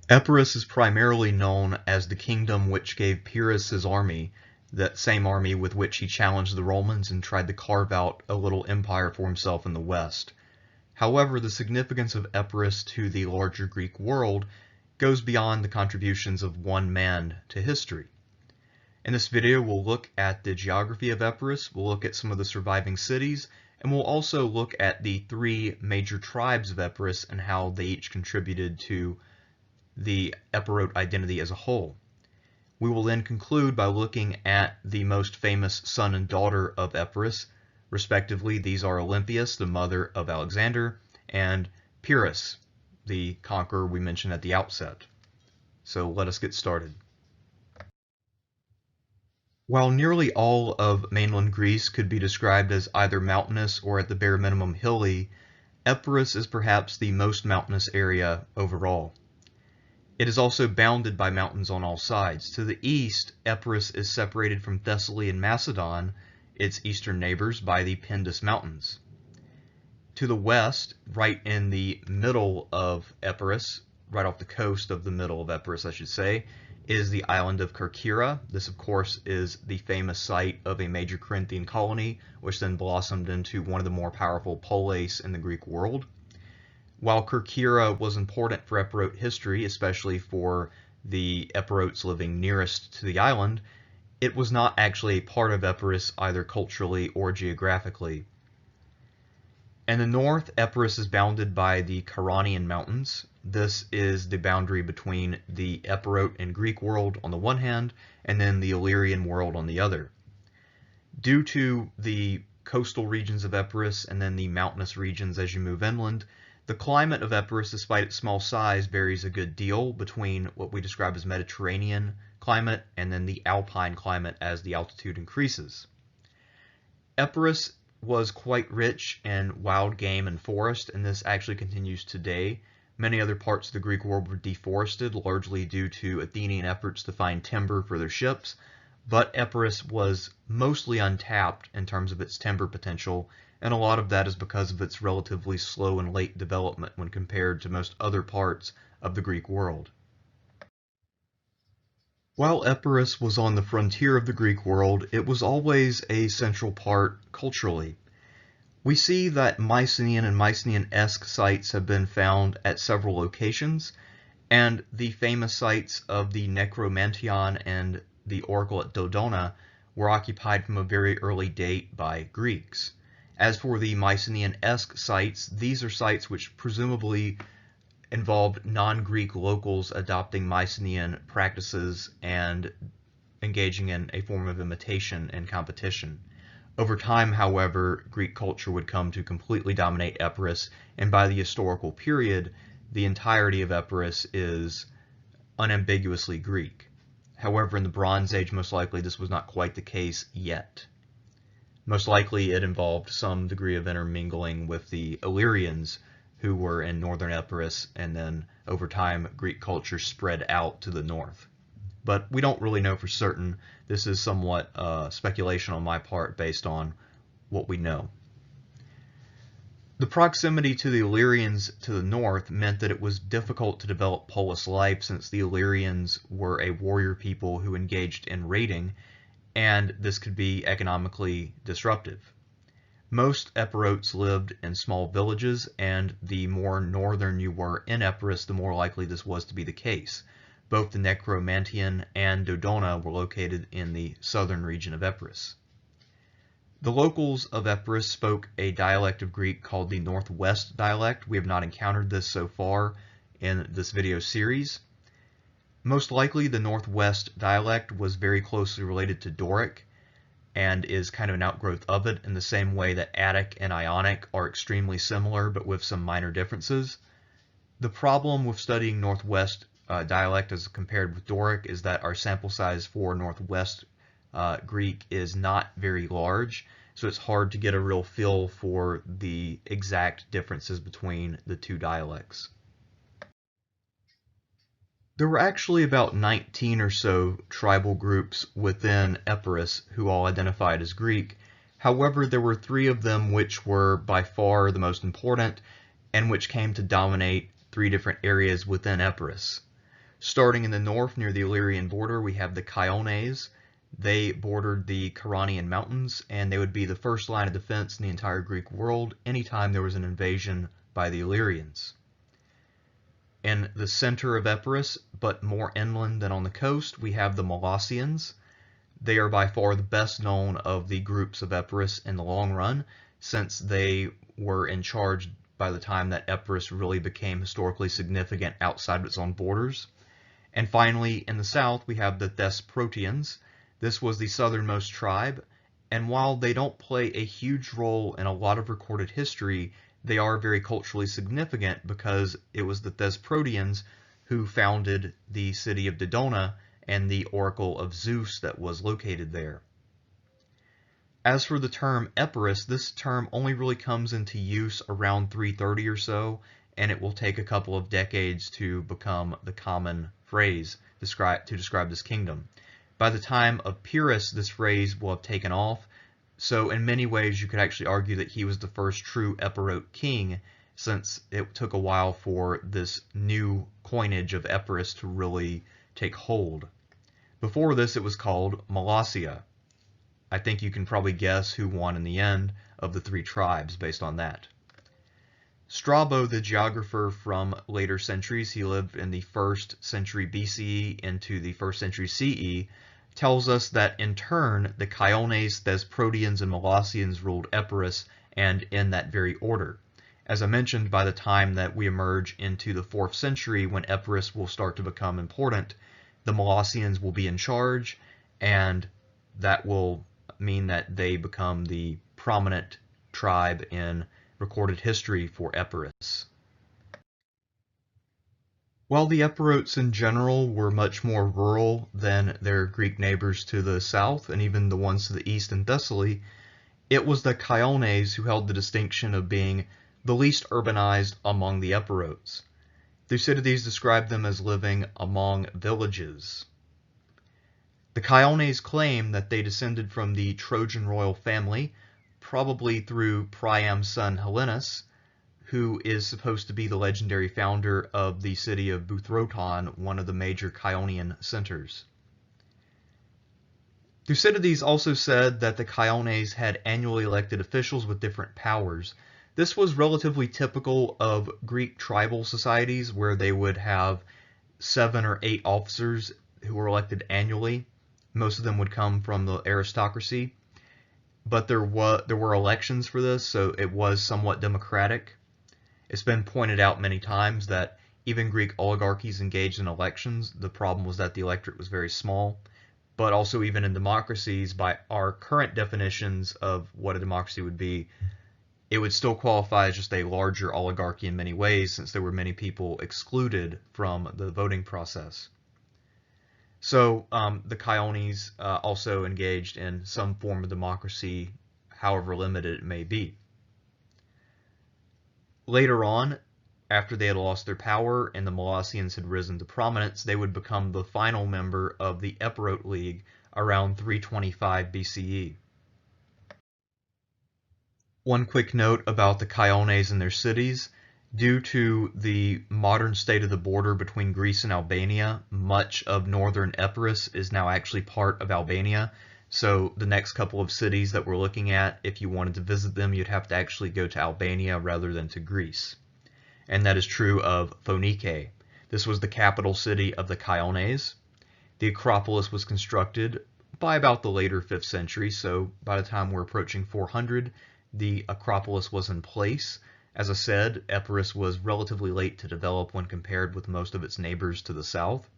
Epirus is primarily known as the kingdom which gave Pyrrhos his army, that same army with which he challenged the Romans and tried to carve out a little empire for himself in the west. However, the significance of Epirus to the larger Greek world goes beyond the contributions of one man to history. In this video, we'll look at the geography of Epirus, we'll look at some of the surviving cities, and we'll also look at the three major tribes of Epirus and how they each contributed to the Epirote identity as a whole. We will then conclude by looking at the most famous son and daughter of Epirus. Respectively, these are Olympias, the mother of Alexander, and Pyrrhos, the conqueror we mentioned at the outset. So let us get started. While nearly all of mainland Greece could be described as either mountainous or at the bare minimum hilly, Epirus is perhaps the most mountainous area overall. It is also bounded by mountains on all sides. To the east, Epirus is separated from Thessaly and Macedon, its eastern neighbors, by the Pindus Mountains. To the west, right in the middle of Epirus, right off the coast of the middle of Epirus, I should say, is the island of Kichyros. This, of course, is the famous site of a major Corinthian colony, which then blossomed into one of the more powerful polis in the Greek world. While Kichyros was important for Epirote history, especially for the Epirotes living nearest to the island, it was not actually a part of Epirus either culturally or geographically. In the north, Epirus is bounded by the Chaones Mountains. This is the boundary between the Epirote and Greek world on the one hand, and then the Illyrian world on the other. Due to the coastal regions of Epirus and then the mountainous regions as you move inland, the climate of Epirus, despite its small size, varies a good deal between what we describe as Mediterranean climate and then the alpine climate as the altitude increases. Epirus was quite rich in wild game and forest, and this actually continues today. Many other parts of the Greek world were deforested, largely due to Athenian efforts to find timber for their ships, but Epirus was mostly untapped in terms of its timber potential, and a lot of that is because of its relatively slow and late development when compared to most other parts of the Greek world. While Epirus was on the frontier of the Greek world, it was always a central part culturally. We see that Mycenaean and Mycenaean-esque sites have been found at several locations, and the famous sites of the Nekromanteion and the oracle at Dodona were occupied from a very early date by Greeks. As for the Mycenaean-esque sites, these are sites which presumably involved non-Greek locals adopting Mycenaean practices and engaging in a form of imitation and competition. Over time, however, Greek culture would come to completely dominate Epirus, and by the historical period, the entirety of Epirus is unambiguously Greek. However, in the Bronze Age, most likely this was not quite the case yet. Most likely it involved some degree of intermingling with the Illyrians, who were in northern Epirus, and then over time Greek culture spread out to the north. But we don't really know for certain. This is somewhat speculation on my part based on what we know. The proximity to the Illyrians to the north meant that it was difficult to develop polis life, since the Illyrians were a warrior people who engaged in raiding, and this could be economically disruptive. Most Epirotes lived in small villages, and the more northern you were in Epirus, the more likely this was to be the case. Both the Nekromanteion and Dodona were located in the southern region of Epirus. The locals of Epirus spoke a dialect of Greek called the Northwest dialect. We have not encountered this so far in this video series. Most likely the Northwest dialect was very closely related to Doric and is kind of an outgrowth of it, in the same way that Attic and Ionic are extremely similar but with some minor differences. The problem with studying Northwest dialect as compared with Doric is that our sample size for Northwest Greek is not very large, so it's hard to get a real feel for the exact differences between the two dialects. There were actually about 19 or so tribal groups within Epirus who all identified as Greek. However, there were 3 of them which were by far the most important and which came to dominate 3 different areas within Epirus. Starting in the north near the Illyrian border, we have the Chaones. They bordered the Horraonian mountains, and they would be the first line of defense in the entire Greek world anytime there was an invasion by the Illyrians. In the center of Epirus, but more inland than on the coast, we have the Molossians. They are by far the best known of the groups of Epirus in the long run, since they were in charge by the time that Epirus really became historically significant outside of its own borders. And finally, in the south, we have the Thesprotians. This was the southernmost tribe, and while they don't play a huge role in a lot of recorded history, they are very culturally significant because it was the Thesprotians who founded the city of Dodona and the Oracle of Zeus that was located there. As for the term Epirus, this term only really comes into use around 330 or so, and it will take a couple of decades to become the common phrase to describe this kingdom. By the time of Pyrrhos, this phrase will have taken off, so in many ways you could actually argue that he was the first true Epirote king, since it took a while for this new coinage of Epirus to really take hold. Before this, it was called Molossia. I think you can probably guess who won in the end of the three tribes based on that. Strabo, the geographer from later centuries, he lived in the 1st century BCE into the 1st century CE, tells us that in turn the Chaones, Thesprotians, and Molossians ruled Epirus, and in that very order. As I mentioned, by the time that we emerge into the 4th century, when Epirus will start to become important, the Molossians will be in charge, and that will mean that they become the prominent tribe in recorded history for Epirus. While the Epirotes in general were much more rural than their Greek neighbors to the south, and even the ones to the east in Thessaly, it was the Chaones who held the distinction of being the least urbanized among the Epirotes. Thucydides described them as living among villages. The Chaones claim that they descended from the Trojan royal family, probably through Priam's son Helenus, who is supposed to be the legendary founder of the city of Bouthroton, one of the major Chaonian centers. Thucydides also said that the Chaones had annually elected officials with different powers. This was relatively typical of Greek tribal societies, where they would have 7 or 8 officers who were elected annually. Most of them would come from the aristocracy, but there were elections for this, so it was somewhat democratic. It's been pointed out many times that even Greek oligarchies engaged in elections. The problem was that the electorate was very small, but also even in democracies, by our current definitions of what a democracy would be, it would still qualify as just a larger oligarchy in many ways, since there were many people excluded from the voting process. So the Chaones also engaged in some form of democracy, however limited it may be. Later on, after they had lost their power and the Molossians had risen to prominence, they would become the final member of the Epirote League around 325 BCE. One quick note about the Chaones and their cities. Due to the modern state of the border between Greece and Albania, much of northern Epirus is now actually part of Albania. So the next couple of cities that we're looking at, if you wanted to visit them, you'd have to actually go to Albania rather than to Greece. And that is true of Phoenike. This was the capital city of the Chaones. The Acropolis was constructed by about the later 5th century, so by the time we're approaching 400, the Acropolis was in place. As I said, Epirus was relatively late to develop when compared with most of its neighbors to the south.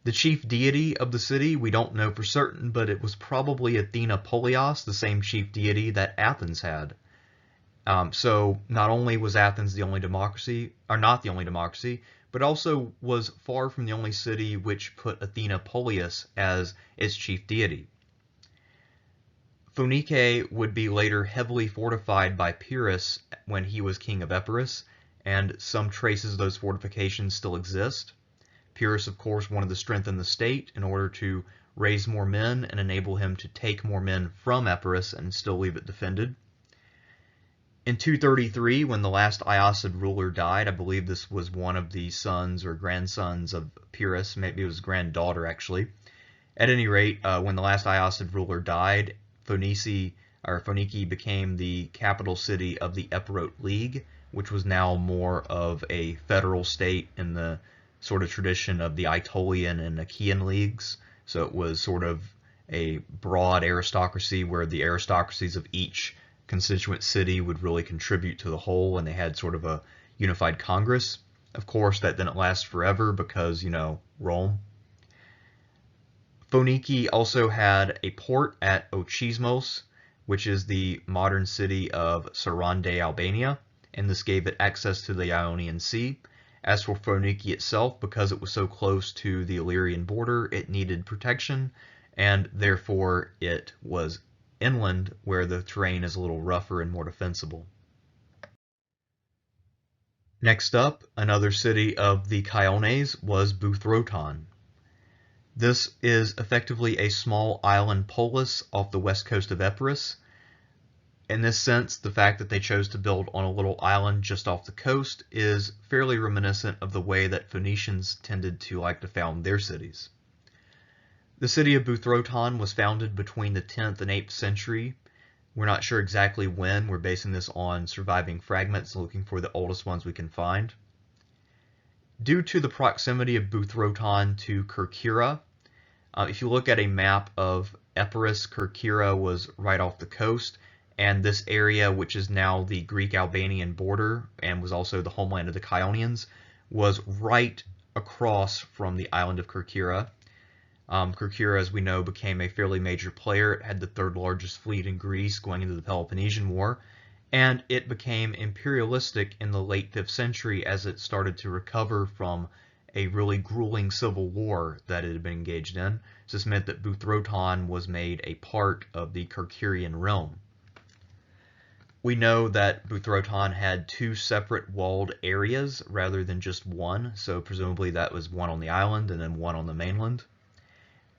The chief deity of the city, we don't know for certain, but it was probably Athena Polios, the same chief deity that Athens had. So not only was Athens the only democracy, or not the only democracy, but also was far from the only city which put Athena Polios as its chief deity. Phoenike would be later heavily fortified by Pyrrhos when he was king of Epirus, and some traces of those fortifications still exist. Pyrrhos, of course, wanted to strengthen the state in order to raise more men and enable him to take more men from Epirus and still leave it defended. In 233, when the last Iacid ruler died, I believe this was one of the sons or grandsons of Pyrrhos, maybe it was granddaughter actually. At any rate, when the last Iacid ruler died, Phoenike became the capital city of the Epirote League, which was now more of a federal state in the sort of tradition of the Aetolian and Achaean leagues. So it was sort of a broad aristocracy where the aristocracies of each constituent city would really contribute to the whole, and they had sort of a unified congress. Of course, that didn't last forever because, Rome. Phoenike also had a port at Ochismos, which is the modern city of Sarande, Albania, and this gave it access to the Ionian Sea. As for Phoenike itself, because it was so close to the Illyrian border, it needed protection, and therefore it was inland where the terrain is a little rougher and more defensible. Next up, another city of the Chaones was Bouthroton. This is effectively a small island polis off the west coast of Epirus. In this sense, the fact that they chose to build on a little island just off the coast is fairly reminiscent of the way that Phoenicians tended to like to found their cities. The city of Bouthroton was founded between the 10th and 8th century. We're not sure exactly when. We're basing this on surviving fragments, looking for the oldest ones we can find. Due to the proximity of Bouthroton to Kichyros, if you look at a map of Epirus, Kichyros was right off the coast, and this area, which is now the Greek-Albanian border and was also the homeland of the Chaonians, was right across from the island of Kichyros. Kichyros, as we know, became a fairly major player. It had the third largest fleet in Greece going into the Peloponnesian War, and it became imperialistic in the late 5th century as it started to recover from a really grueling civil war that it had been engaged in. So this meant that Bouthroton was made a part of the Kichyrian realm. We know that Bouthroton had two separate walled areas rather than just one, so presumably that was one on the island and then one on the mainland.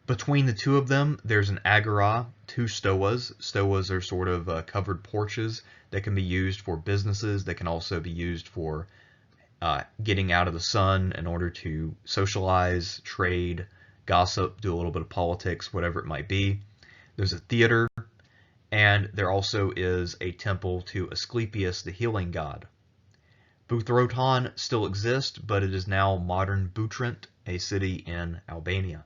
Between the two of them, there's an agora, two stoas. Stoas are sort of covered porches that can be used for businesses. They can also be used for getting out of the sun in order to socialize, trade, gossip, do a little bit of politics, whatever it might be. There's a theater, and there also is a temple to Asclepius, the healing god. Bouthroton still exists, but it is now modern Bouthroton, a city in Albania.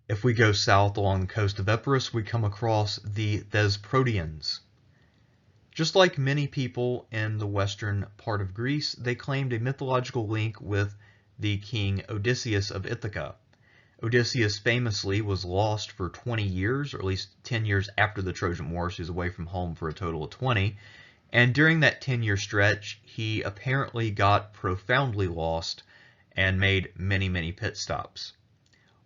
If we go south along the coast of Epirus, we come across the Thesprotians. Just like many people in the western part of Greece, they claimed a mythological link with the king Odysseus of Ithaca. Odysseus famously was lost for 20 years, or at least 10 years after the Trojan War, so he was away from home for a total of 20. And during that 10-year stretch, he apparently got profoundly lost and made many, many pit stops.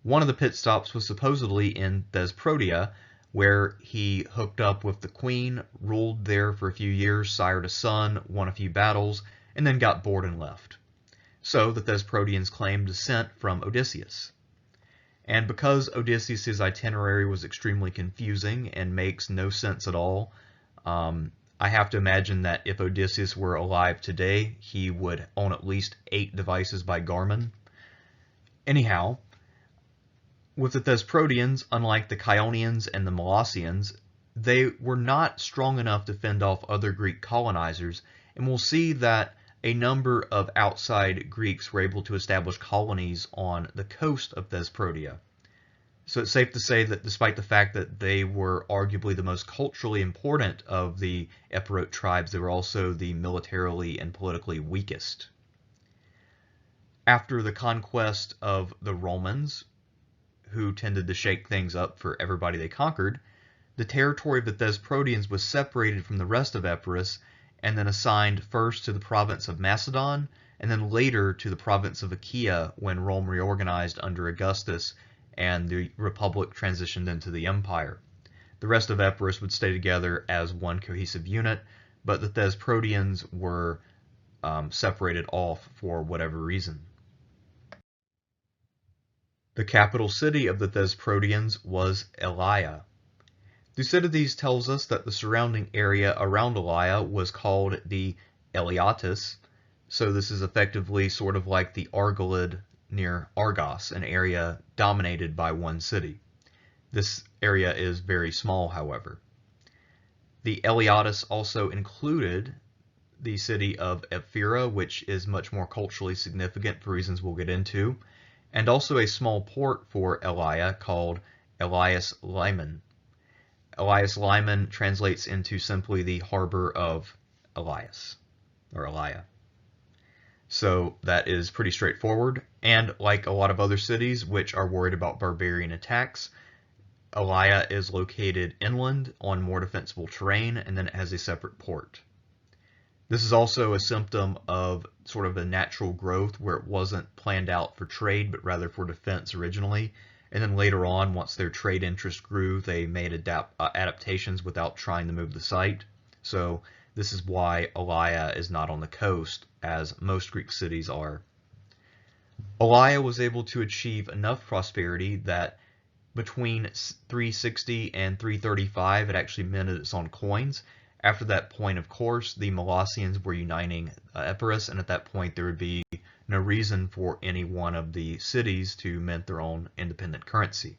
One of the pit stops was supposedly in Thesprotia, where he hooked up with the queen, ruled there for a few years, sired a son, won a few battles, and then got bored and left. So the Thesprotians claimed descent from Odysseus. And because Odysseus' itinerary was extremely confusing and makes no sense at all, I have to imagine that if Odysseus were alive today, he would own at least 8 devices by Garmin. Anyhow, with the Thesprotians, unlike the Chaonians and the Molossians, they were not strong enough to fend off other Greek colonizers, and we'll see that a number of outside Greeks were able to establish colonies on the coast of Thesprotia. So it's safe to say that despite the fact that they were arguably the most culturally important of the Epirote tribes, they were also the militarily and politically weakest. After the conquest of the Romans, who tended to shake things up for everybody they conquered, the territory of the Thesprotians was separated from the rest of Epirus and then assigned first to the province of Macedon and then later to the province of Achaia when Rome reorganized under Augustus and the Republic transitioned into the Empire. The rest of Epirus would stay together as one cohesive unit, but the Thesprotians were separated off for whatever reason. The capital city of the Thesprotians was Elaia. Thucydides tells us that the surrounding area around Elaia was called the Eleatis, so this is effectively sort of like the Argolid near Argos, an area dominated by one city. This area is very small, however. The Eleatis also included the city of Ephyra, which is much more culturally significant for reasons we'll get into, and also a small port for Elaia called Elias Lyman. Elias Lyman translates into simply the harbor of Elias, or Elaia. So that is pretty straightforward, and like a lot of other cities which are worried about barbarian attacks, Elaia is located inland on more defensible terrain, and then it has a separate port. This is also a symptom of sort of a natural growth where it wasn't planned out for trade, but rather for defense originally. And then later on, once their trade interest grew, they made adaptations without trying to move the site. So this is why Elaia is not on the coast, as most Greek cities are. Elaia was able to achieve enough prosperity that between 360 and 335, it actually minted its own coins. After that point, of course, the Molossians were uniting Epirus, and at that point there would be no reason for any one of the cities to mint their own independent currency.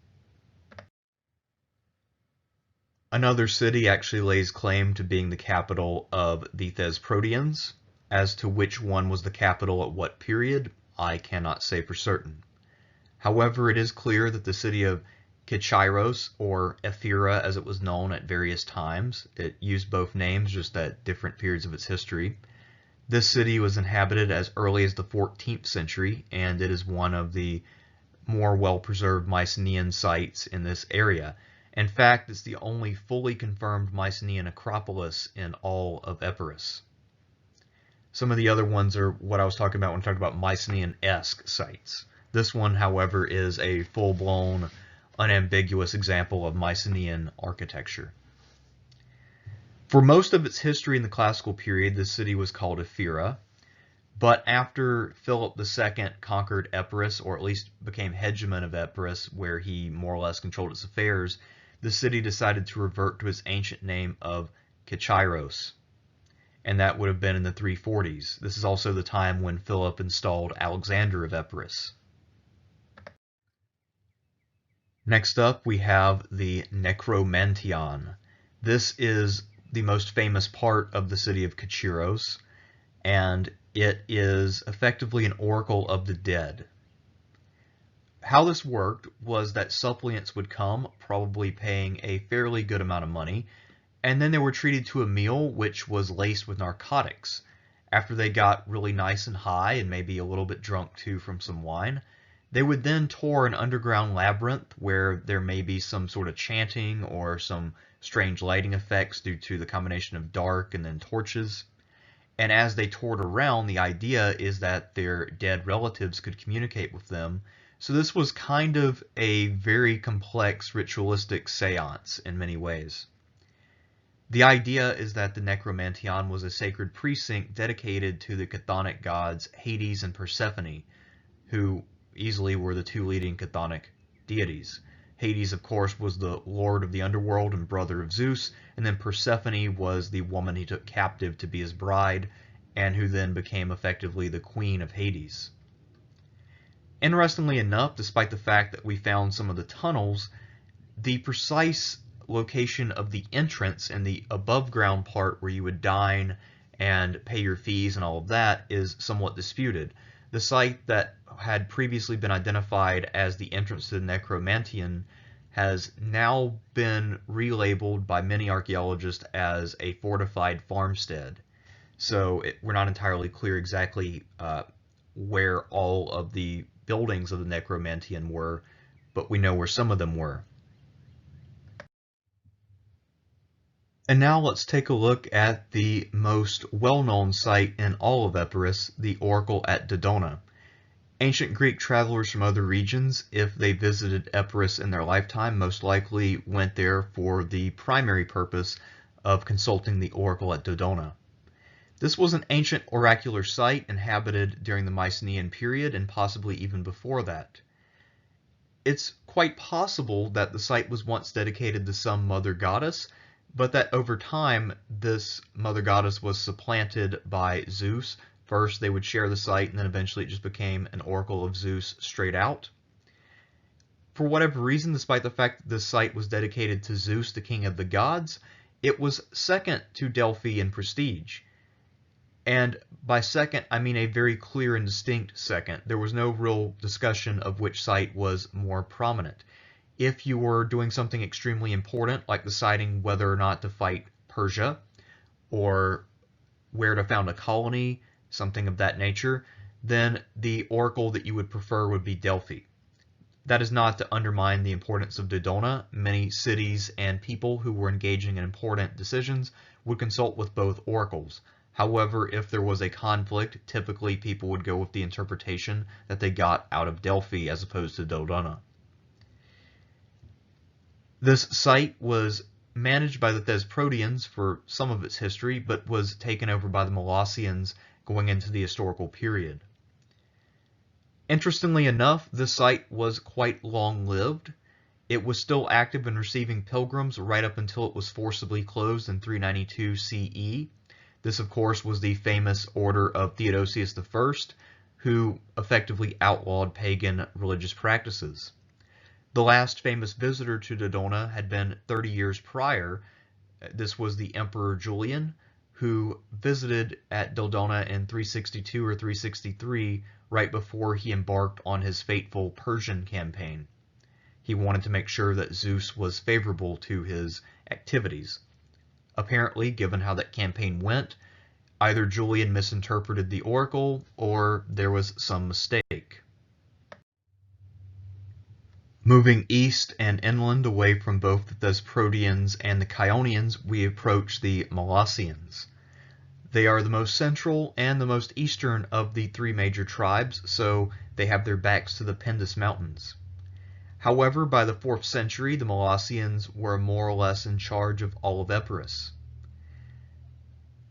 Another city actually lays claim to being the capital of the Thesprotians. As to which one was the capital at what period, I cannot say for certain. However, it is clear that the city of Kichyros, or Ephyra as it was known at various times, it used both names just at different periods of its history. This city was inhabited as early as the 14th century, and it is one of the more well-preserved Mycenaean sites in this area. In fact, it's the only fully confirmed Mycenaean acropolis in all of Epirus. Some of the other ones are what I was talking about when I talked about Mycenaean-esque sites. This one, however, is a full-blown, unambiguous example of Mycenaean architecture. For most of its history in the classical period, the city was called Ephyra, but after Philip II conquered Epirus, or at least became hegemon of Epirus, where he more or less controlled its affairs, the city decided to revert to its ancient name of Kichyros, and that would have been in the 340s. This is also the time when Philip installed Alexander of Epirus. Next up, we have the Nekromanteion. This is the most famous part of the city of Kichyros, and it is effectively an oracle of the dead. How this worked was that suppliants would come, probably paying a fairly good amount of money, and then they were treated to a meal which was laced with narcotics. After they got really nice and high, and maybe a little bit drunk too from some wine, they would then tour an underground labyrinth where there may be some sort of chanting or some strange lighting effects due to the combination of dark and then torches. And as they toured around, the idea is that their dead relatives could communicate with them. So this was kind of a very complex ritualistic seance in many ways. The idea is that the Nekromanteion was a sacred precinct dedicated to the chthonic gods Hades and Persephone, who easily were the two leading chthonic deities. Hades, of course, was the lord of the underworld and brother of Zeus, and then Persephone was the woman he took captive to be his bride, and who then became effectively the queen of Hades. Interestingly enough, despite the fact that we found some of the tunnels, the precise location of the entrance and the above ground part where you would dine and pay your fees and all of that is somewhat disputed. The site that had previously been identified as the entrance to the Nekromanteion has now been relabeled by many archaeologists as a fortified farmstead. So we're not entirely clear exactly where all of the buildings of the Nekromanteion were, but we know where some of them were. And now let's take a look at the most well-known site in all of Epirus, the Oracle at Dodona. Ancient Greek travelers from other regions, if they visited Epirus in their lifetime, most likely went there for the primary purpose of consulting the Oracle at Dodona. This was an ancient oracular site inhabited during the Mycenaean period and possibly even before that. It's quite possible that the site was once dedicated to some mother goddess, but that over time this mother goddess was supplanted by Zeus. First they would share the site, and then eventually it just became an oracle of Zeus straight out. For whatever reason, despite the fact that this site was dedicated to Zeus, the king of the gods, it was second to Delphi in prestige. And by second, I mean a very clear and distinct second. There was no real discussion of which site was more prominent. If you were doing something extremely important, like deciding whether or not to fight Persia, or where to found a colony, something of that nature, then the oracle that you would prefer would be Delphi. That is not to undermine the importance of Dodona. Many cities and people who were engaging in important decisions would consult with both oracles. However, if there was a conflict, typically people would go with the interpretation that they got out of Delphi as opposed to Dodona. This site was managed by the Thesprotians for some of its history, but was taken over by the Molossians going into the historical period. Interestingly enough, this site was quite long-lived. It was still active in receiving pilgrims right up until it was forcibly closed in 392 CE. This, of course, was the famous order of Theodosius I, who effectively outlawed pagan religious practices. The last famous visitor to Dodona had been 30 years prior. This was the Emperor Julian, who visited at Dodona in 362 or 363, right before he embarked on his fateful Persian campaign. He wanted to make sure that Zeus was favorable to his activities. Apparently, given how that campaign went, either Julian misinterpreted the oracle or there was some mistake. Moving east and inland away from both the Thesprotians and the Chaonians, we approach the Molossians. They are the most central and the most eastern of the three major tribes, so they have their backs to the Pindus Mountains. However, by the 4th century, the Molossians were more or less in charge of all of Epirus.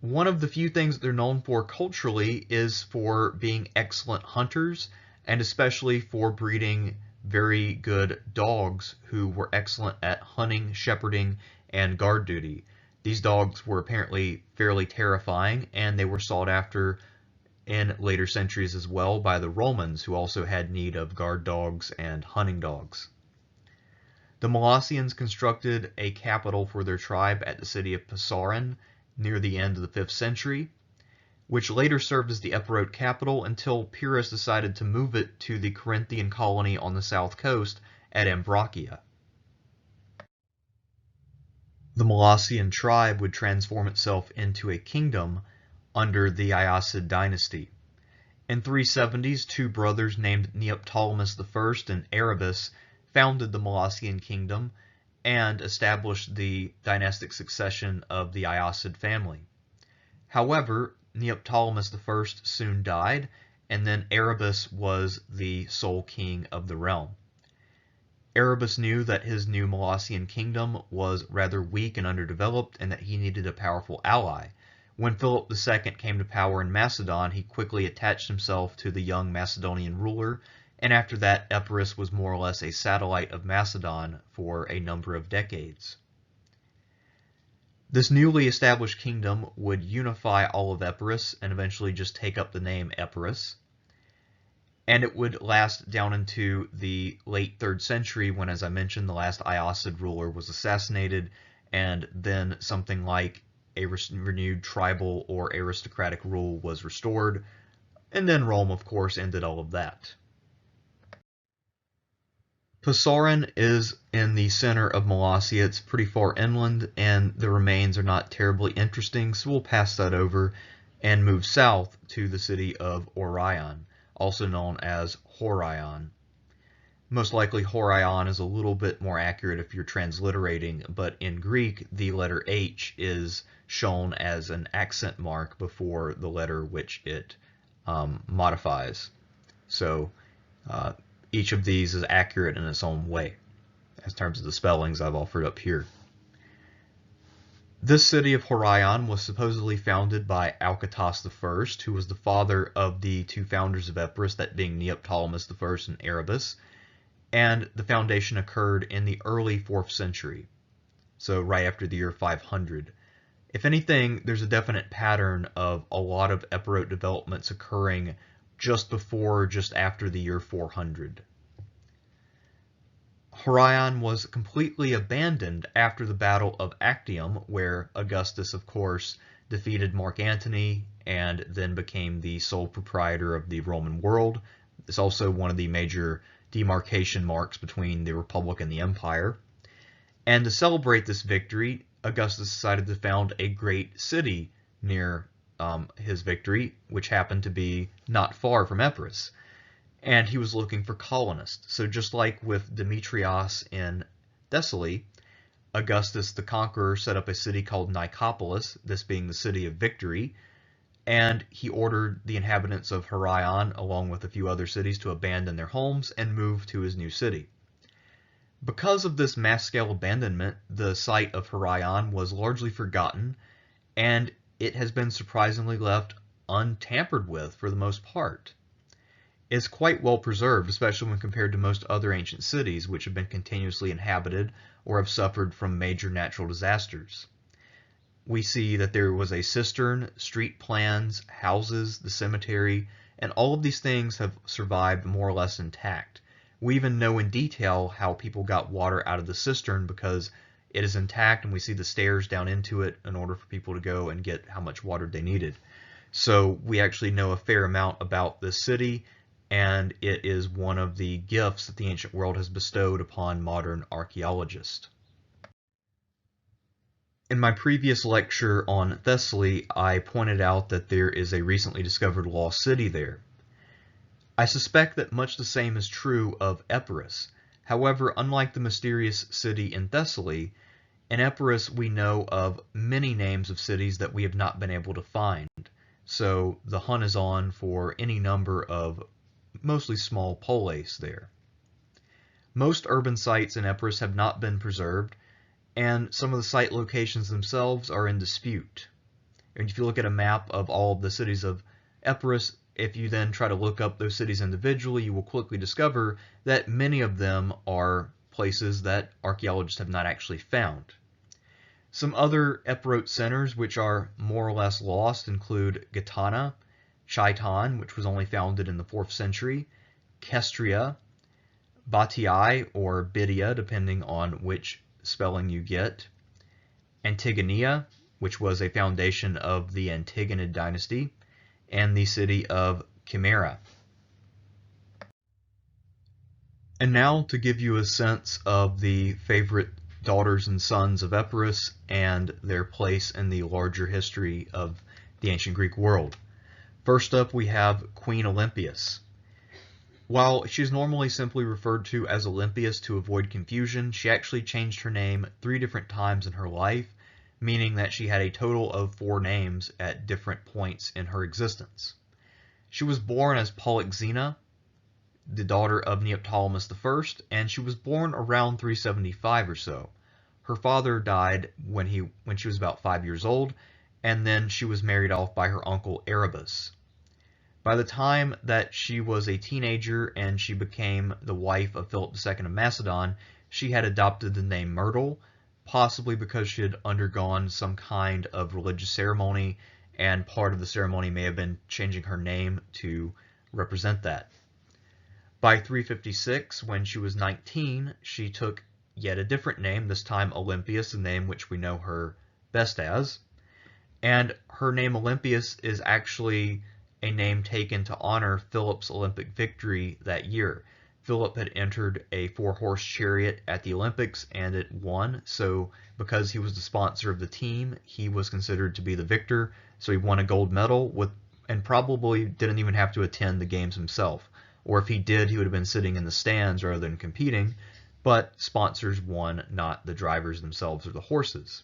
One of the few things that they're known for culturally is for being excellent hunters, and especially for breeding very good dogs who were excellent at hunting, shepherding, and guard duty. These dogs were apparently fairly terrifying, and they were sought after in later centuries as well by the Romans, who also had need of guard dogs and hunting dogs. The Molossians constructed a capital for their tribe at the city of Horraon near the end of the 5th century, which later served as the Epirote capital until Pyrrhos decided to move it to the Corinthian colony on the south coast at Ambracia. The Molossian tribe would transform itself into a kingdom under the Iacid dynasty. In 370s, two brothers named Neoptolemus I and Erebus founded the Molossian Kingdom and established the dynastic succession of the Iacid family. However, Neoptolemus I soon died, and then Erebus was the sole king of the realm. Erebus knew that his new Molossian kingdom was rather weak and underdeveloped, and that he needed a powerful ally. When Philip II came to power in Macedon, he quickly attached himself to the young Macedonian ruler, and after that, Epirus was more or less a satellite of Macedon for a number of decades. This newly established kingdom would unify all of Epirus and eventually just take up the name Epirus. And it would last down into the late 3rd century when, as I mentioned, the last Iacid ruler was assassinated, and then something like a renewed tribal or aristocratic rule was restored, and then Rome, of course, ended all of that. Horraon is in the center of Molossia. It's pretty far inland, and the remains are not terribly interesting, so we'll pass that over and move south to the city of Orraon, also known as Horraon. Most likely Horraon is a little bit more accurate if you're transliterating, but in Greek the letter H is shown as an accent mark before the letter which it modifies. So each of these is accurate in its own way, in terms of the spellings I've offered up here. This city of Horraon was supposedly founded by Alcatos I, who was the father of the two founders of Epirus, that being Neoptolemus I and Erebus. and the foundation occurred in the early 4th century, so right after the year 500. If anything, there's a definite pattern of a lot of Epirote developments occurring just before, just after the year 400. Horraon was completely abandoned after the Battle of Actium, where Augustus, of course, defeated Mark Antony and then became the sole proprietor of the Roman world. It's also one of the major demarcation marks between the Republic and the Empire. And to celebrate this victory, Augustus decided to found a great city near his victory, which happened to be not far from Epirus. And he was looking for colonists. So just like with Demetrios in Thessaly, Augustus the Conqueror set up a city called Nicopolis, this being the city of victory, and he ordered the inhabitants of Horraon, along with a few other cities, to abandon their homes and move to his new city. Because of this mass-scale abandonment, the site of Horraon was largely forgotten, and it has been surprisingly left untampered with for the most part. It's quite well preserved, especially when compared to most other ancient cities which have been continuously inhabited or have suffered from major natural disasters. We see that there was a cistern, street plans, houses, the cemetery, and all of these things have survived more or less intact. We even know in detail how people got water out of the cistern because it is intact, and we see the stairs down into it in order for people to go and get how much water they needed. So we actually know a fair amount about this city, and it is one of the gifts that the ancient world has bestowed upon modern archaeologists. In my previous lecture on Thessaly, I pointed out that there is a recently discovered lost city there. I suspect that much the same is true of Epirus. However, unlike the mysterious city in Thessaly, in Epirus we know of many names of cities that we have not been able to find. So the hunt is on for any number of mostly small polis there. Most urban sites in Epirus have not been preserved, and some of the site locations themselves are in dispute. And if you look at a map of all of the cities of Epirus, if you then try to look up those cities individually, you will quickly discover that many of them are places that archaeologists have not actually found. Some other Epirote centers which are more or less lost include Gitana, Chaiton, which was only founded in the 4th century, Kestria, Batii, or Bidia, depending on which spelling you get, Antigonia, which was a foundation of the Antigonid dynasty, and the city of Chimera. And now to give you a sense of the favorite daughters and sons of Epirus and their place in the larger history of the ancient Greek world. First up, we have Queen Olympias. While she's normally simply referred to as Olympias to avoid confusion, she actually changed her name 3 different times in her life, meaning that she had a total of 4 names at different points in her existence. She was born as Polyxena, the daughter of Neoptolemus I, and she was born around 375 or so. Her father died when she was about 5 years old, and then she was married off by her uncle Erebus. By the time that she was a teenager and she became the wife of Philip II of Macedon, she had adopted the name Myrtle, possibly because she had undergone some kind of religious ceremony, and part of the ceremony may have been changing her name to represent that. By 356, when she was 19, she took yet a different name, this time Olympias, the name which we know her best as. And her name Olympias is actually a name taken to honor Philip's Olympic victory that year. Philip had entered a 4-horse chariot at the Olympics and it won, so because he was the sponsor of the team, he was considered to be the victor, so he won a gold medal and probably didn't even have to attend the games himself. Or if he did, he would have been sitting in the stands rather than competing, but sponsors won, not the drivers themselves or the horses.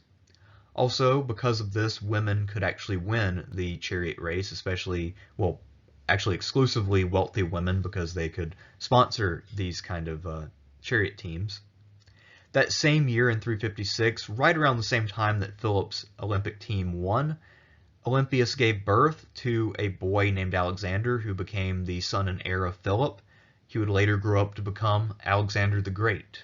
Also, because of this, women could actually win the chariot race, actually exclusively wealthy women, because they could sponsor these kind of chariot teams. That same year in 356, right around the same time that Philip's Olympic team won, Olympias gave birth to a boy named Alexander, who became the son and heir of Philip. He would later grow up to become Alexander the Great.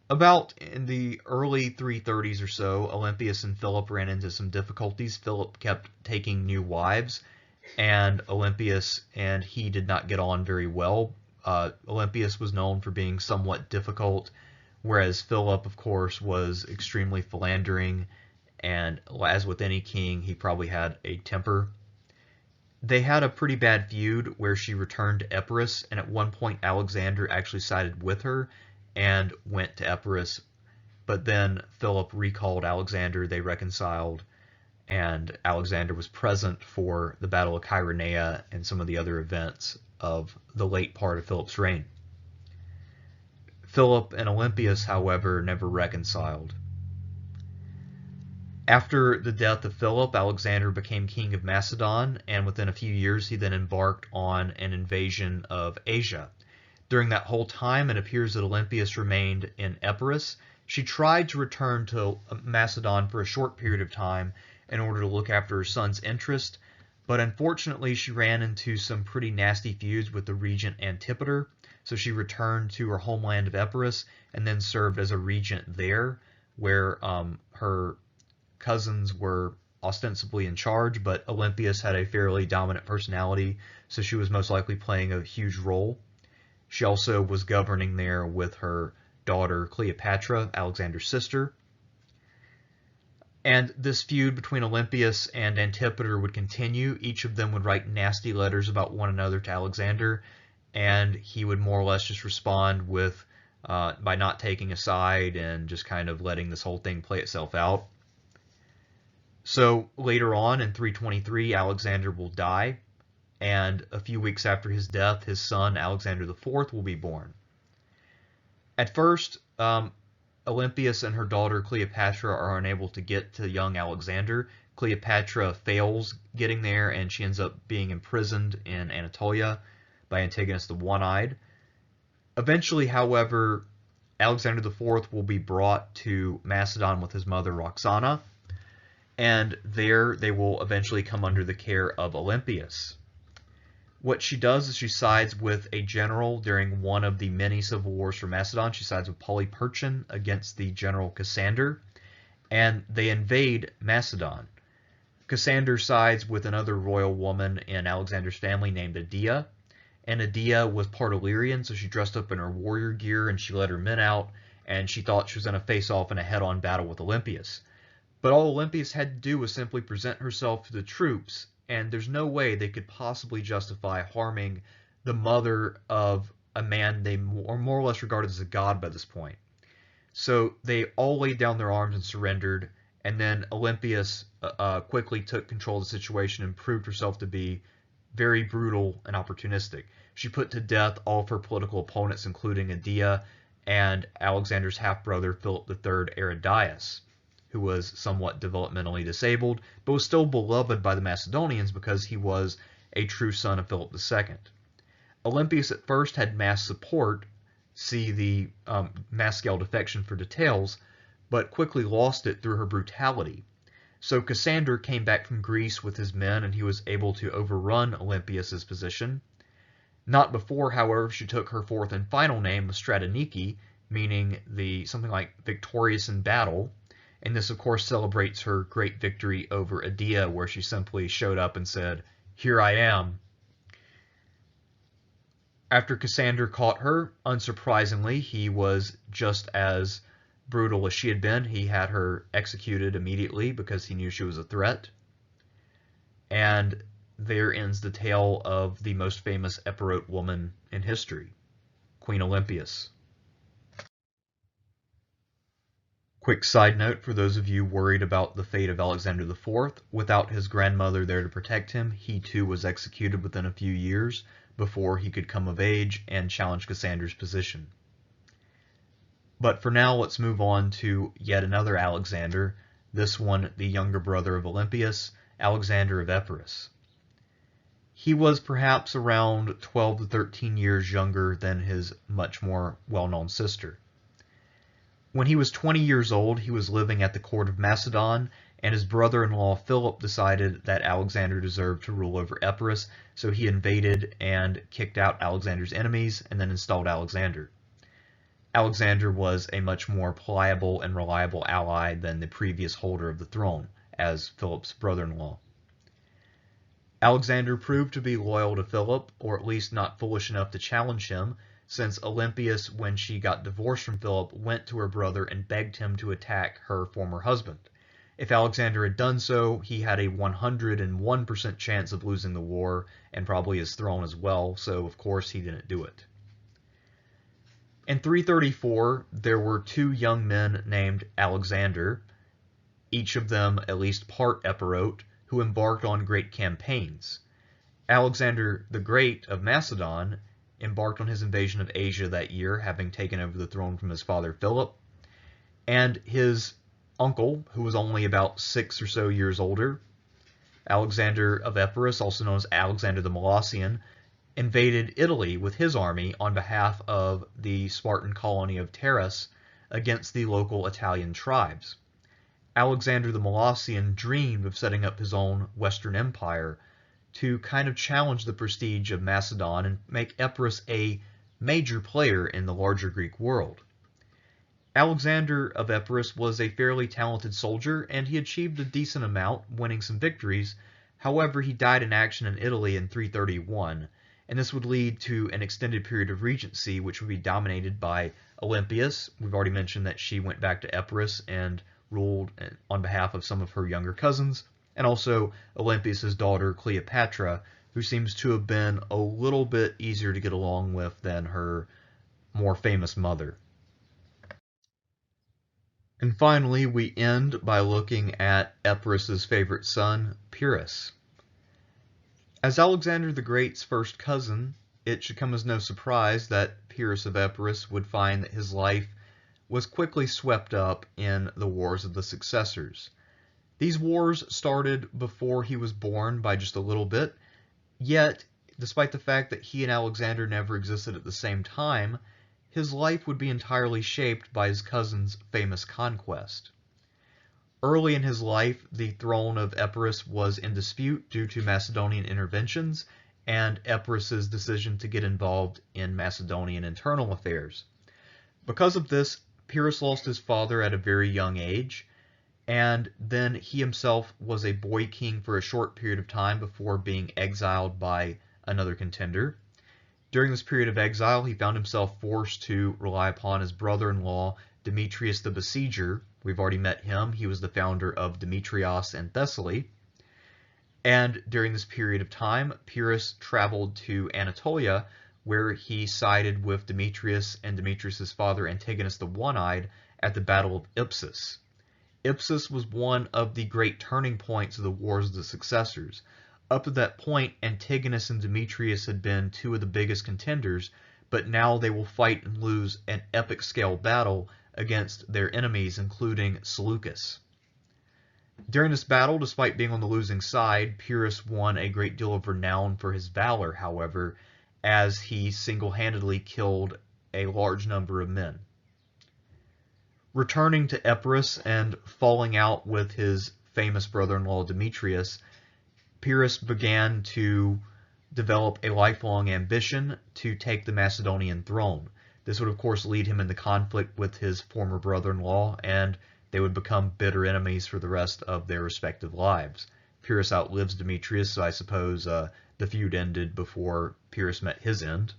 About in the early 330s or so, Olympias and Philip ran into some difficulties. Philip kept taking new wives, and Olympias and he did not get on very well. Olympias was known for being somewhat difficult, whereas Philip, of course, was extremely philandering, and as with any king, he probably had a temper. They had a pretty bad feud where she returned to Epirus, and at one point Alexander actually sided with her and went to Epirus, but then Philip recalled Alexander, they reconciled, and Alexander was present for the Battle of Chaeronea and some of the other events of the late part of Philip's reign. Philip and Olympias, however, never reconciled. After the death of Philip, Alexander became king of Macedon, and within a few years he then embarked on an invasion of Asia. During that whole time, it appears that Olympias remained in Epirus. She tried to return to Macedon for a short period of time in order to look after her son's interest, but unfortunately she ran into some pretty nasty feuds with the regent Antipater, so she returned to her homeland of Epirus and then served as a regent there, where her cousins were ostensibly in charge, but Olympias had a fairly dominant personality, so she was most likely playing a huge role. She also was governing there with her daughter Cleopatra, Alexander's sister. And this feud between Olympias and Antipater would continue. Each of them would write nasty letters about one another to Alexander, and he would more or less just respond with by not taking a side and just kind of letting this whole thing play itself out. So later on in 323, Alexander will die, and a few weeks after his death, his son Alexander IV will be born. At first, Olympias and her daughter Cleopatra are unable to get to young Alexander. Cleopatra fails getting there, and she ends up being imprisoned in Anatolia by Antigonus the One-Eyed. Eventually, however, Alexander IV will be brought to Macedon with his mother Roxana, and there they will eventually come under the care of Olympias. What she does is she sides with a general during one of the many civil wars for Macedon. She sides with Polyperchon against the general Cassander, and they invade Macedon. Cassander sides with another royal woman in Alexander's family named Adia, and Adia was part Illyrian, so she dressed up in her warrior gear and she led her men out, and she thought she was going to face off in a head-on battle with Olympias. But all Olympias had to do was simply present herself to the troops, and there's no way they could possibly justify harming the mother of a man they more or less regarded as a god by this point. So they all laid down their arms and surrendered, and then Olympias quickly took control of the situation and proved herself to be very brutal and opportunistic. She put to death all of her political opponents, including Adia and Alexander's half-brother Philip III Aridaeus, who was somewhat developmentally disabled, but was still beloved by the Macedonians because he was a true son of Philip II. Olympias at first had mass support, see the mass-scale defection for details, but quickly lost it through her brutality. So Cassander came back from Greece with his men, and he was able to overrun Olympias' position. Not before, however, she took her fourth and final name of Stratonike, meaning something like victorious in battle. And this, of course, celebrates her great victory over Adia, where she simply showed up and said, "Here I am." After Cassander caught her, unsurprisingly, he was just as brutal as she had been. He had her executed immediately because he knew she was a threat. And there ends the tale of the most famous Epirote woman in history, Queen Olympias. Quick side note for those of you worried about the fate of Alexander IV, without his grandmother there to protect him, he too was executed within a few years before he could come of age and challenge Cassander's position. But for now, let's move on to yet another Alexander, this one the younger brother of Olympias, Alexander of Epiros. He was perhaps around 12 to 13 years younger than his much more well-known sister. When he was 20 years old, he was living at the court of Macedon, and his brother-in-law Philip decided that Alexander deserved to rule over Epirus, so he invaded and kicked out Alexander's enemies and then installed Alexander. Alexander was a much more pliable and reliable ally than the previous holder of the throne, as Philip's brother-in-law. Alexander proved to be loyal to Philip, or at least not foolish enough to challenge him, since Olympias, when she got divorced from Philip, went to her brother and begged him to attack her former husband. If Alexander had done so, he had a 101% chance of losing the war, and probably his throne as well, so of course he didn't do it. In 334, there were two young men named Alexander, each of them at least part Epirote, who embarked on great campaigns. Alexander the Great of Macedon embarked on his invasion of Asia that year, having taken over the throne from his father Philip, and his uncle, who was only about 6 or so years older, Alexander of Epiros, also known as Alexander the Molossian, invaded Italy with his army on behalf of the Spartan colony of Pyrrhos against the local Italian tribes. Alexander the Molossian dreamed of setting up his own Western Empire to kind of challenge the prestige of Macedon and make Epirus a major player in the larger Greek world. Alexander of Epirus was a fairly talented soldier, and he achieved a decent amount, winning some victories. However, he died in action in Italy in 331, and this would lead to an extended period of regency, which would be dominated by Olympias. We've already mentioned that she went back to Epirus and ruled on behalf of some of her younger cousins, and also Olympias' daughter Cleopatra, who seems to have been a little bit easier to get along with than her more famous mother. And finally, we end by looking at Epirus' favorite son, Pyrrhos. As Alexander the Great's first cousin, it should come as no surprise that Pyrrhos of Epiros would find that his life was quickly swept up in the wars of the successors. These wars started before he was born by just a little bit, yet, despite the fact that he and Alexander never existed at the same time, his life would be entirely shaped by his cousin's famous conquest. Early in his life, the throne of Epirus was in dispute due to Macedonian interventions and Epirus' decision to get involved in Macedonian internal affairs. Because of this, Pyrrhos lost his father at a very young age, and then he himself was a boy king for a short period of time before being exiled by another contender. During this period of exile, he found himself forced to rely upon his brother-in-law, Demetrius the Besieger. We've already met him. He was the founder of Demetrios and Thessaly. And during this period of time, Pyrrhos traveled to Anatolia, where he sided with Demetrius and Demetrius' father Antigonus the One-Eyed at the Battle of Ipsus. Ipsus was one of the great turning points of the Wars of the Successors. Up to that point, Antigonus and Demetrius had been two of the biggest contenders, but now they will fight and lose an epic scale battle against their enemies, including Seleucus. During this battle, despite being on the losing side, Pyrrhos won a great deal of renown for his valor, however, as he single-handedly killed a large number of men. Returning to Epirus and falling out with his famous brother-in-law Demetrius, Pyrrhos began to develop a lifelong ambition to take the Macedonian throne. This would, of course, lead him into conflict with his former brother-in-law, and they would become bitter enemies for the rest of their respective lives. Pyrrhos outlives Demetrius, so I suppose the feud ended before Pyrrhos met his end.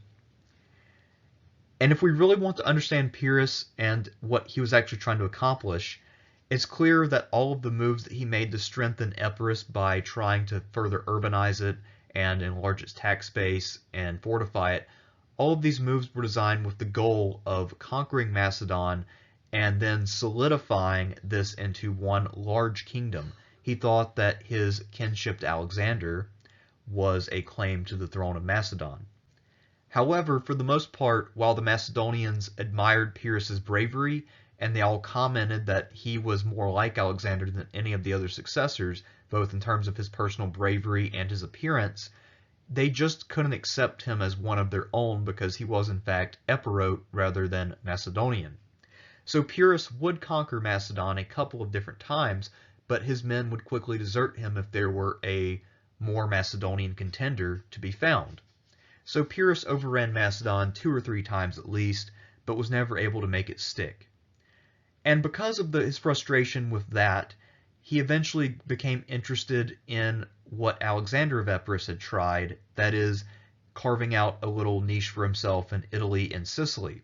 And if we really want to understand Pyrrhos and what he was actually trying to accomplish, it's clear that all of the moves that he made to strengthen Epirus by trying to further urbanize it and enlarge its tax base and fortify it, all of these moves were designed with the goal of conquering Macedon and then solidifying this into one large kingdom. He thought that his kinship to Alexander was a claim to the throne of Macedon. However, for the most part, while the Macedonians admired Pyrrhos' bravery and they all commented that he was more like Alexander than any of the other successors, both in terms of his personal bravery and his appearance, they just couldn't accept him as one of their own because he was in fact Epirote rather than Macedonian. So Pyrrhos would conquer Macedon a couple of different times, but his men would quickly desert him if there were a more Macedonian contender to be found. So Pyrrhos overran Macedon 2 or 3 times at least, but was never able to make it stick. And because of his frustration with that, he eventually became interested in what Alexander of Epirus had tried, that is, carving out a little niche for himself in Italy and Sicily.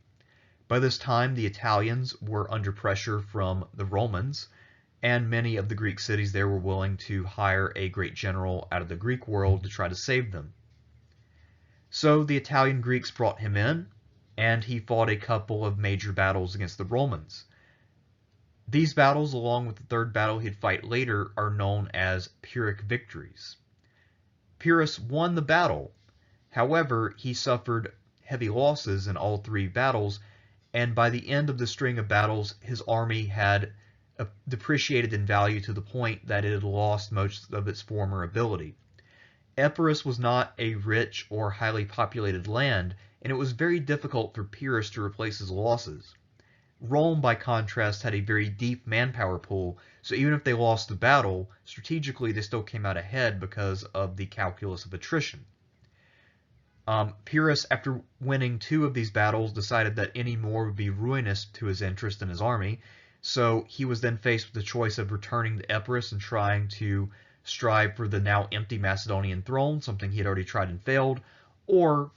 By this time, the Italians were under pressure from the Romans, and many of the Greek cities there were willing to hire a great general out of the Greek world to try to save them. So the Italian Greeks brought him in, and he fought a couple of major battles against the Romans. These battles, along with the third battle he'd fight later, are known as Pyrrhic victories. Pyrrhus won the battle. However, he suffered heavy losses in all 3 battles, and by the end of the string of battles, his army had depreciated in value to the point that it had lost most of its former ability. Epirus was not a rich or highly populated land, and it was very difficult for Pyrrhus to replace his losses. Rome, by contrast, had a very deep manpower pool, so even if they lost the battle, strategically they still came out ahead because of the calculus of attrition. Pyrrhus, after winning 2 of these battles, decided that any more would be ruinous to his interest in his army, so he was then faced with the choice of returning to Epirus and trying to strive for the now empty Macedonian throne, something he had already tried and failed, or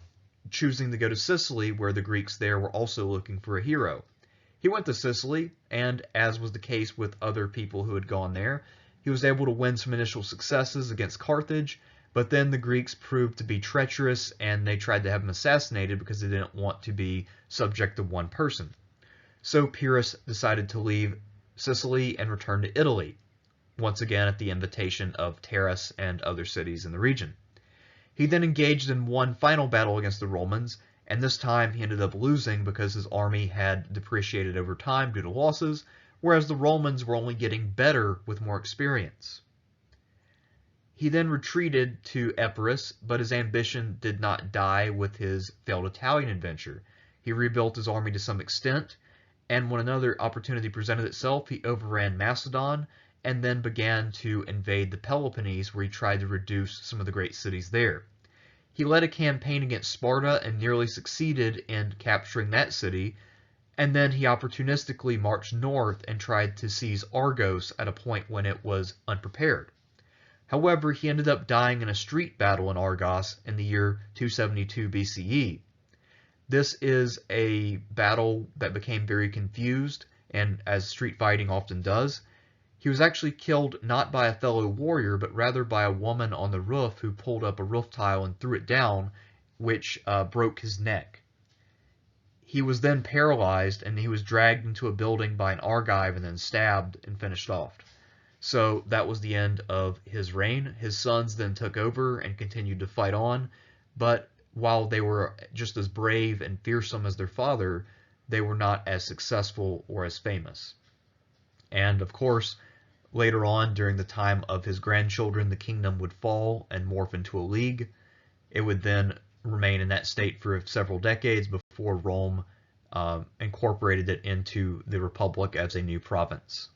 choosing to go to Sicily, where the Greeks there were also looking for a hero. He went to Sicily, and as was the case with other people who had gone there, he was able to win some initial successes against Carthage, but then the Greeks proved to be treacherous, and they tried to have him assassinated because they didn't want to be subject to one person. So Pyrrhus decided to leave Sicily and return to Italy, once again at the invitation of Taras and other cities in the region. He then engaged in one final battle against the Romans, and this time he ended up losing because his army had depreciated over time due to losses, whereas the Romans were only getting better with more experience. He then retreated to Epirus, but his ambition did not die with his failed Italian adventure. He rebuilt his army to some extent, and when another opportunity presented itself, he overran Macedon, and then began to invade the Peloponnese, where he tried to reduce some of the great cities there. He led a campaign against Sparta and nearly succeeded in capturing that city, and then he opportunistically marched north and tried to seize Argos at a point when it was unprepared. However, he ended up dying in a street battle in Argos in the year 272 BCE. This is a battle that became very confused, and as street fighting often does, he was actually killed not by a fellow warrior, but rather by a woman on the roof who pulled up a roof tile and threw it down, which broke his neck. He was then paralyzed, and he was dragged into a building by an Argive and then stabbed and finished off. So that was the end of his reign. His sons then took over and continued to fight on, but while they were just as brave and fearsome as their father, they were not as successful or as famous. And of course, later on, during the time of his grandchildren, the kingdom would fall and morph into a league. It would then remain in that state for several decades before Rome incorporated it into the Republic as a new province.